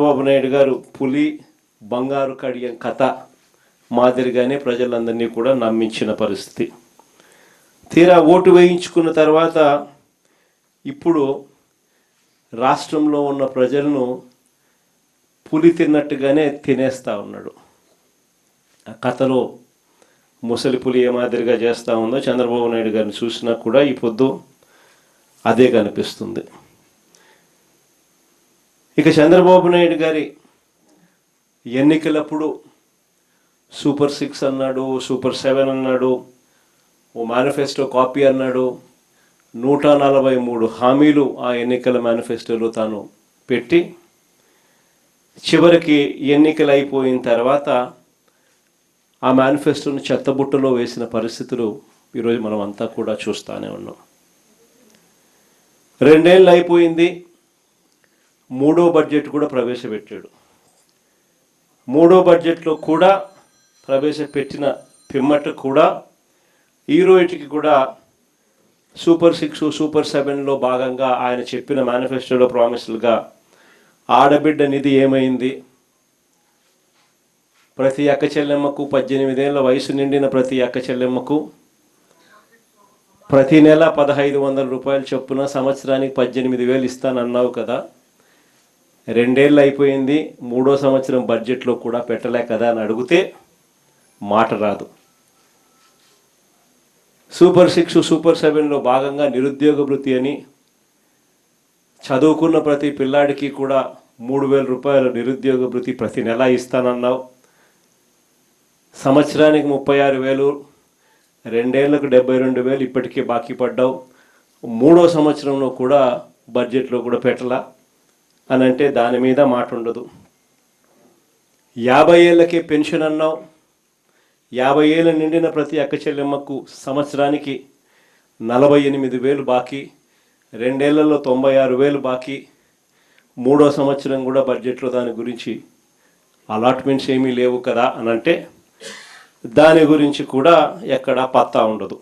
చంద్రబాబు నాయుడు గారు పులి బంగారు కడియం కథ మాదిరిగానే ప్రజలందరినీ కూడా నమ్మించిన పరిస్థితి. తీరా ఓటు వేయించుకున్న తర్వాత ఇప్పుడు రాష్ట్రంలో ఉన్న ప్రజలను పులి తిన్నట్టుగానే తినేస్తూ ఉన్నాడు. ఆ కథలో ముసలి పులి ఏ మాదిరిగా చేస్తూ ఉందో చంద్రబాబు నాయుడు గారిని చూసినా కూడా ఈ పొద్దు అదే కనిపిస్తుంది. ఇక చంద్రబాబు నాయుడు గారి ఎన్నికలప్పుడు సూపర్ 6 అన్నాడు, సూపర్ 7 అన్నాడు, ఓ మేనిఫెస్టో కాపీ అన్నాడు. 143 హామీలు ఆ ఎన్నికల మేనిఫెస్టోలో తాను పెట్టి చివరికి ఎన్నికలు అయిపోయిన తర్వాత ఆ మేనిఫెస్టోను చెత్తబుట్టలో వేసిన పరిస్థితులు ఈరోజు మనం అంతా కూడా చూస్తూనే ఉన్నాం. 2 ఏళ్ళు అయిపోయింది, 3వ బడ్జెట్ కూడా ప్రవేశపెట్టాడు. 3వ బడ్జెట్లో కూడా ప్రవేశపెట్టిన పిమ్మట కూడా ఈ రోజుకి కూడా సూపర్ 6, సూపర్ 7లో భాగంగా ఆయన చెప్పిన మేనిఫెస్టోలో ప్రామిస్లుగా ఆడబిడ్డ నిధి ఏమైంది, ప్రతి అక్క చెల్లెమ్మకు 18 ఏళ్ళ వయసు నిండిన ప్రతి అక్క చెల్లెమ్మకు ప్రతి నెల 1500 రూపాయలు చొప్పున సంవత్సరానికి 18,000 ఇస్తానన్నావు కదా, 2 ఏళ్ళు అయిపోయింది, 3వ సంవత్సరం బడ్జెట్లో కూడా పెట్టలే కదా అని అడిగితే మాట రాదు. సూపర్ 6, సూపర్ 7లో భాగంగా నిరుద్యోగ వృత్తి అని చదువుకున్న ప్రతి పిల్లాడికి కూడా 3,000 రూపాయలు నిరుద్యోగ వృత్తి ప్రతి నెల ఇస్తానన్నావు. సంవత్సరానికి 36,000, 2 ఏళ్లకు 72,000 ఇప్పటికే బాకీ పడ్డావు. 3వ సంవత్సరంలో కూడా బడ్జెట్లో కూడా పెట్టలా అని అంటే దాని మీద మాట ఉండదు. 50 ఏళ్ళకే పెన్షన్ అన్నావు. 50 ఏళ్ళ నిండిన ప్రతి అక్క చెల్లెమ్మకు సంవత్సరానికి 48,000 బాకీ, 2 ఏళ్లలో 96,000 బాకీ. 3వ సంవత్సరం కూడా బడ్జెట్లో దాని గురించి అలాట్మెంట్స్ ఏమీ లేవు కదా అని అంటే దాని గురించి కూడా ఎక్కడా పత్తా ఉండదు.